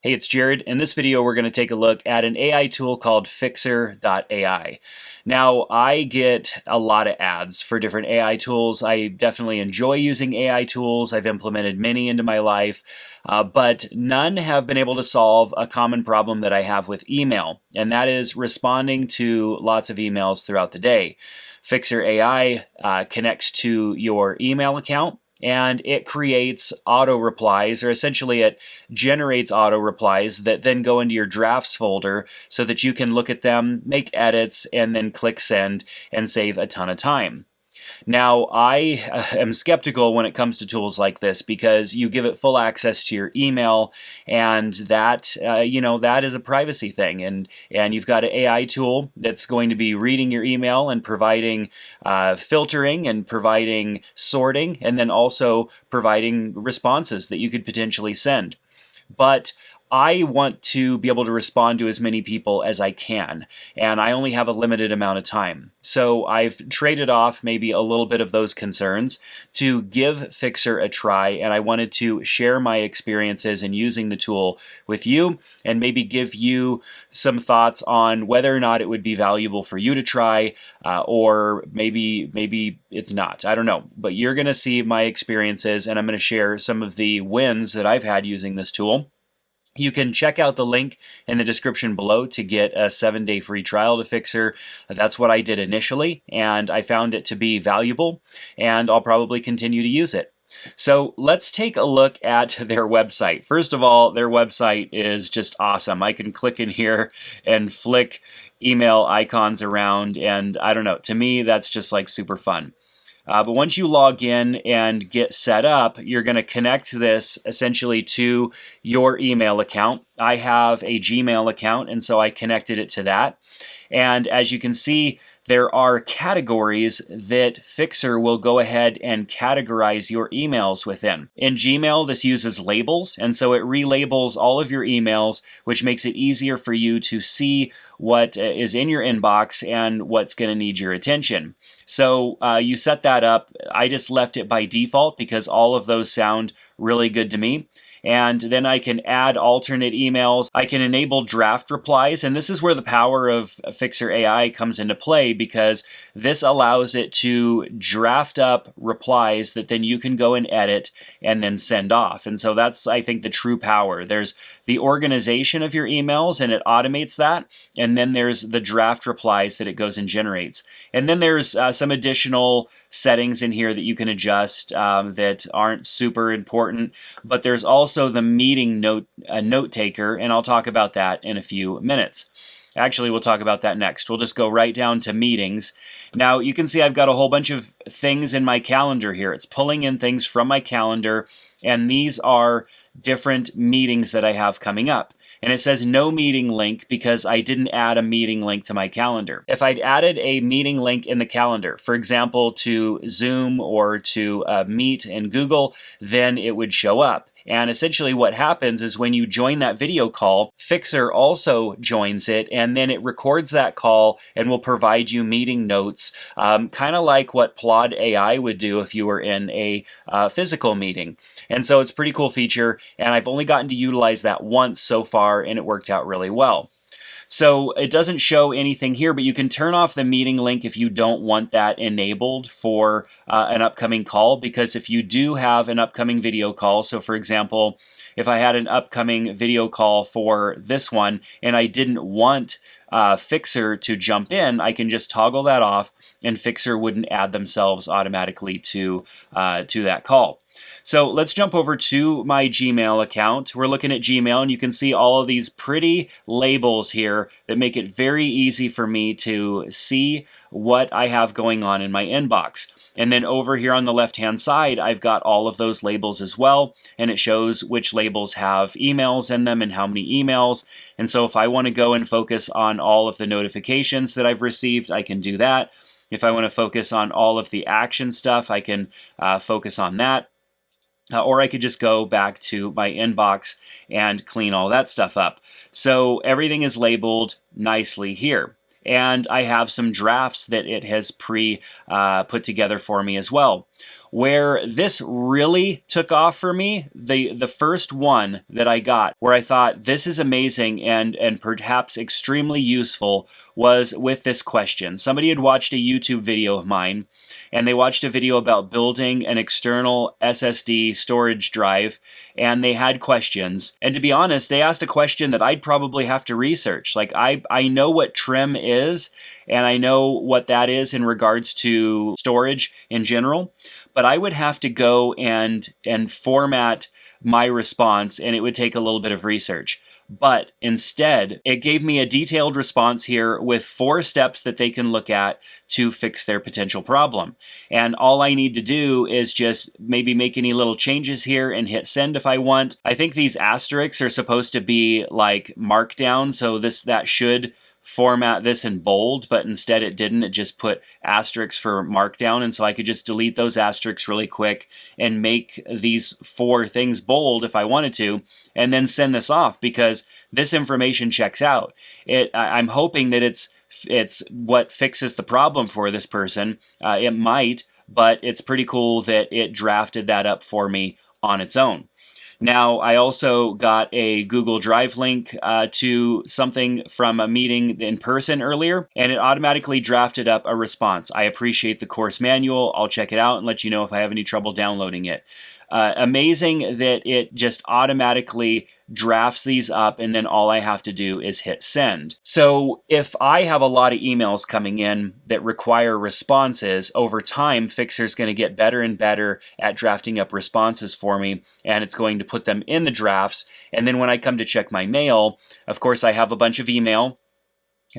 Hey, it's Jared. In this video, we're going to take a look at an AI tool called Fixer.ai. Now, I get a lot of ads for different AI tools. I definitely enjoy using AI tools. I've implemented many into my life, but none have been able to solve a common problem that I have with email, and that is responding to lots of emails throughout the day. Fyxer AI connects to your email account, and it creates auto replies, or essentially it generates auto replies that then go into your drafts folder so that you can look at them, make edits, and then click send and save a ton of time. Now, I am skeptical when it comes to tools like this because you give it full access to your email, and that is a privacy thing. And you've got an AI tool that's going to be reading your email and providing filtering and providing sorting, and then also providing responses that you could potentially send. But I want to be able to respond to as many people as I can, and I only have a limited amount of time. So I've traded off maybe a little bit of those concerns to give Fyxer a try, and I wanted to share my experiences in using the tool with you and maybe give you some thoughts on whether or not it would be valuable for you to try, or maybe it's not. I don't know, but you're going to see my experiences, and I'm going to share some of the wins that I've had using this tool. You can check out the link in the description below to get a 7-day free trial to Fyxer. That's what I did initially, and I found it to be valuable, and I'll probably continue to use it. So let's take a look at their website. First of all, their website is just awesome. I can click in here and flick email icons around, and I don't know, to me that's just like super fun. But once you log in and get set up, you're going to connect this essentially to your email account. I have a Gmail account, and so I connected it to that. And as you can see, there are categories that Fyxer will go ahead and categorize your emails within. In Gmail, this uses labels, and so it relabels all of your emails, which makes it easier for you to see what is in your inbox and what's going to need your attention. So you set that up. I just left it by default because all of those sound really good to me. And then I can add alternate emails. I can enable draft replies, and this is where the power of Fyxer AI comes into play, because this allows it to draft up replies that then you can go and edit and then send off. And so that's, I think, the true power. There's the organization of your emails, and it automates that, and then there's the draft replies that it goes and generates. And then there's some additional settings in here that you can adjust that aren't super important, but there's also the meeting note taker, and I'll talk about that in a few minutes. Actually, we'll talk about that next. We'll just go right down to meetings. Now, you can see I've got a whole bunch of things in my calendar here. It's pulling in things from my calendar, and these are different meetings that I have coming up. And it says no meeting link because I didn't add a meeting link to my calendar. If I'd added a meeting link in the calendar, for example, to Zoom or to Meet in Google, then it would show up. And essentially what happens is when you join that video call, Fyxer also joins it, and then it records that call and will provide you meeting notes, kind of like what Plod AI would do if you were in a physical meeting. And so it's a pretty cool feature, and I've only gotten to utilize that once so far, and it worked out really well. So it doesn't show anything here, but you can turn off the meeting link if you don't want that enabled for an upcoming call, because if you do have an upcoming video call, so for example, if I had an upcoming video call for this one and I didn't want Fyxer to jump in, I can just toggle that off, and Fyxer wouldn't add themselves automatically to that call. So let's jump over to my Gmail account. We're looking at Gmail, and you can see all of these pretty labels here that make it very easy for me to see what I have going on in my inbox. And then over here on the left-hand side, I've got all of those labels as well, and it shows which labels have emails in them and how many emails. And so if I want to go and focus on all of the notifications that I've received, I can do that. If I want to focus on all of the action stuff, I can focus on that. Or I could just go back to my inbox and clean all that stuff up. So everything is labeled nicely here. And I have some drafts that it has put together for me as well. Where this really took off for me, the first one that I got, where I thought this is amazing and perhaps extremely useful, was with this question. Somebody had watched a YouTube video of mine, and they watched a video about building an external SSD storage drive, and they had questions. And to be honest, they asked a question that I'd probably have to research. Like, I know what trim is, and I know what that is in regards to storage in general, but I would have to go and format my response, and it would take a little bit of research. But instead, it gave me a detailed response here with 4 steps that they can look at to fix their potential problem. And all I need to do is just maybe make any little changes here and hit send if I want. I think these asterisks are supposed to be like markdown, so that should format this in bold, but instead it didn't. It just put asterisks for markdown, and so I could just delete those asterisks really quick and make these 4 things bold if I wanted to, and then send this off because this information checks out. I'm hoping that it's what fixes the problem for this person. It might, but it's pretty cool that it drafted that up for me on its own. Now, I also got a Google Drive link to something from a meeting in person earlier, and it automatically drafted up a response. I appreciate the course manual. I'll check it out and let you know if I have any trouble downloading it. Amazing that it just automatically drafts these up, and then all I have to do is hit send. So if I have a lot of emails coming in that require responses, over time, Fixer's going to get better and better at drafting up responses for me, and it's going to put them in the drafts. And then when I come to check my mail, of course, I have a bunch of email.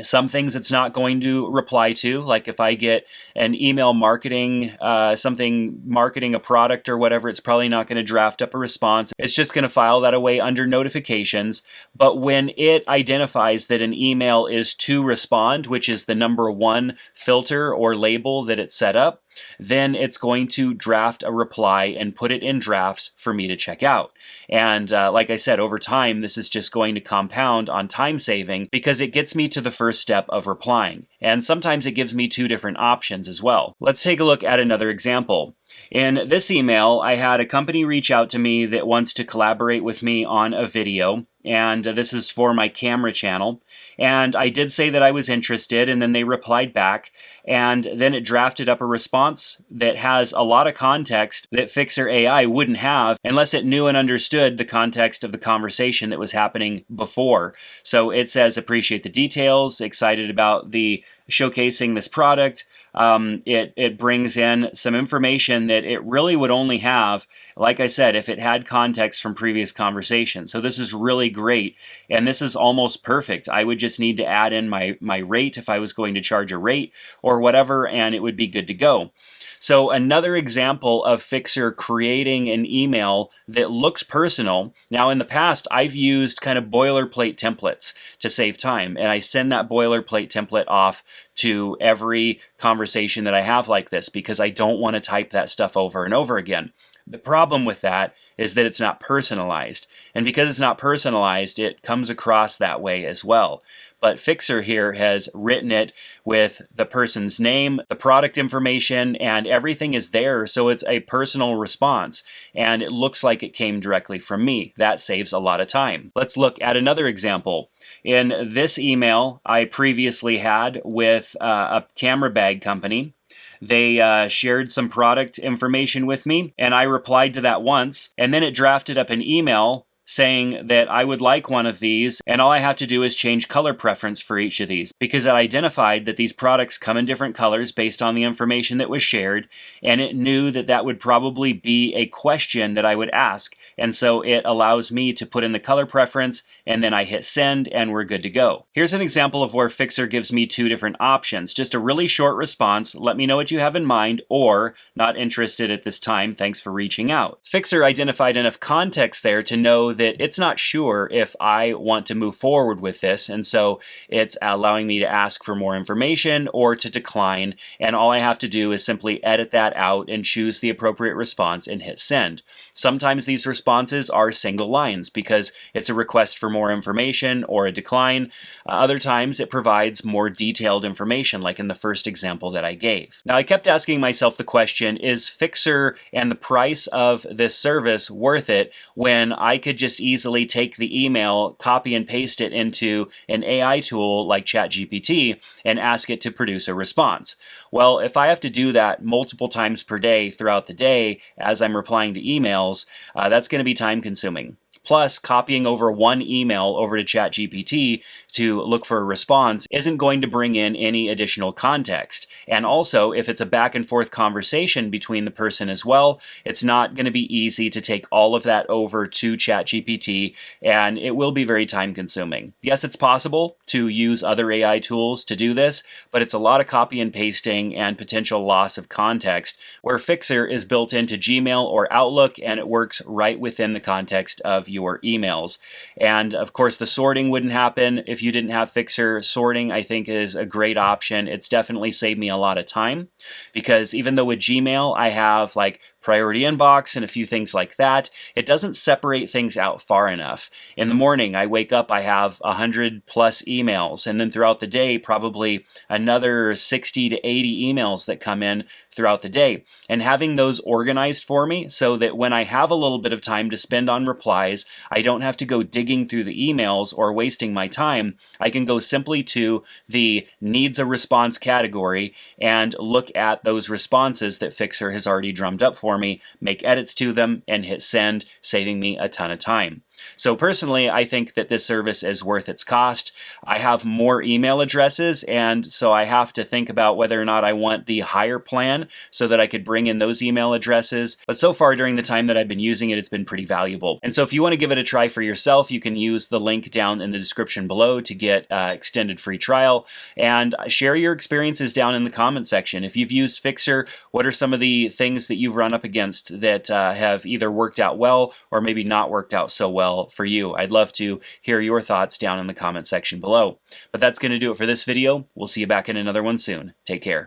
Some things it's not going to reply to, like if I get an email marketing, marketing a product or whatever, it's probably not going to draft up a response. It's just going to file that away under notifications. But when it identifies that an email is to respond, which is the number 1 filter or label that it's set up, then it's going to draft a reply and put it in drafts for me to check out. And like I said, over time, this is just going to compound on time saving because it gets me to the first step of replying. And sometimes it gives me 2 different options as well. Let's take a look at another example. In this email, I had a company reach out to me that wants to collaborate with me on a video, and this is for my camera channel. And I did say that I was interested, and then they replied back, and then it drafted up a response that has a lot of context that Fyxer AI wouldn't have unless it knew and understood the context of the conversation that was happening before. So it says, appreciate the details, excited about the showcasing this product. It brings in some information that it really would only have, like I said, if it had context from previous conversations. So this is really great, and this is almost perfect. I would just need to add in my rate if I was going to charge a rate or whatever, and it would be good to go. So another example of Fyxer creating an email that looks personal. Now in the past, I've used kind of boilerplate templates to save time, and I send that boilerplate template off to every conversation that I have like this because I don't want to type that stuff over and over again. The problem with that is that it's not personalized. And because it's not personalized, it comes across that way as well. But Fyxer here has written it with the person's name, the product information, and everything is there, so it's a personal response. And it looks like it came directly from me. That saves a lot of time. Let's look at another example. In this email I previously had with a camera bag company, they shared some product information with me, and I replied to that once, and then it drafted up an email saying that I would like one of these, and all I have to do is change color preference for each of these, because it identified that these products come in different colors based on the information that was shared, and it knew that that would probably be a question that I would ask, and so it allows me to put in the color preference, and then I hit send, and we're good to go. Here's an example of where Fyxer gives me 2 different options. Just a really short response, let me know what you have in mind, or not interested at this time, thanks for reaching out. Fyxer identified enough context there to know that it's not sure if I want to move forward with this, and so it's allowing me to ask for more information or to decline, and all I have to do is simply edit that out and choose the appropriate response and hit send. Sometimes these responses are single lines because it's a request for more information or a decline. Other times it provides more detailed information, like in the first example that I gave. Now, I kept asking myself the question, is Fyxer and the price of this service worth it when I could just easily take the email, copy and paste it into an AI tool like ChatGPT and ask it to produce a response? Well, if I have to do that multiple times per day throughout the day as I'm replying to emails, that's going to be time consuming. Plus, copying over one email over to ChatGPT to look for a response isn't going to bring in any additional context. And also, if it's a back and forth conversation between the person as well, it's not going to be easy to take all of that over to ChatGPT, and it will be very time consuming. Yes, it's possible to use other AI tools to do this, but it's a lot of copy and pasting and potential loss of context, where Fyxer is built into Gmail or Outlook, and it works right within the context of your emails. And of course, the sorting wouldn't happen if you didn't have Fyxer. Sorting, I think, is a great option. It's definitely saved me a lot of time, because even though with Gmail I have like priority inbox and a few things like that, it doesn't separate things out far enough. In the morning, I wake up, I have 100 plus emails, and then throughout the day, probably another 60 to 80 emails that come in throughout the day. And having those organized for me so that when I have a little bit of time to spend on replies, I don't have to go digging through the emails or wasting my time. I can go simply to the needs a response category and look at those responses that Fyxer has already drummed up for me, make edits to them, and hit send, saving me a ton of time. So personally, I think that this service is worth its cost. I have more email addresses, and so I have to think about whether or not I want the higher plan so that I could bring in those email addresses. But so far during the time that I've been using it, it's been pretty valuable. And so if you want to give it a try for yourself, you can use the link down in the description below to get extended free trial, and share your experiences down in the comment section. If you've used Fyxer, what are some of the things that you've run up against that have either worked out well or maybe not worked out so well for you? I'd love to hear your thoughts down in the comment section below. But that's going to do it for this video. We'll see you back in another one soon. Take care.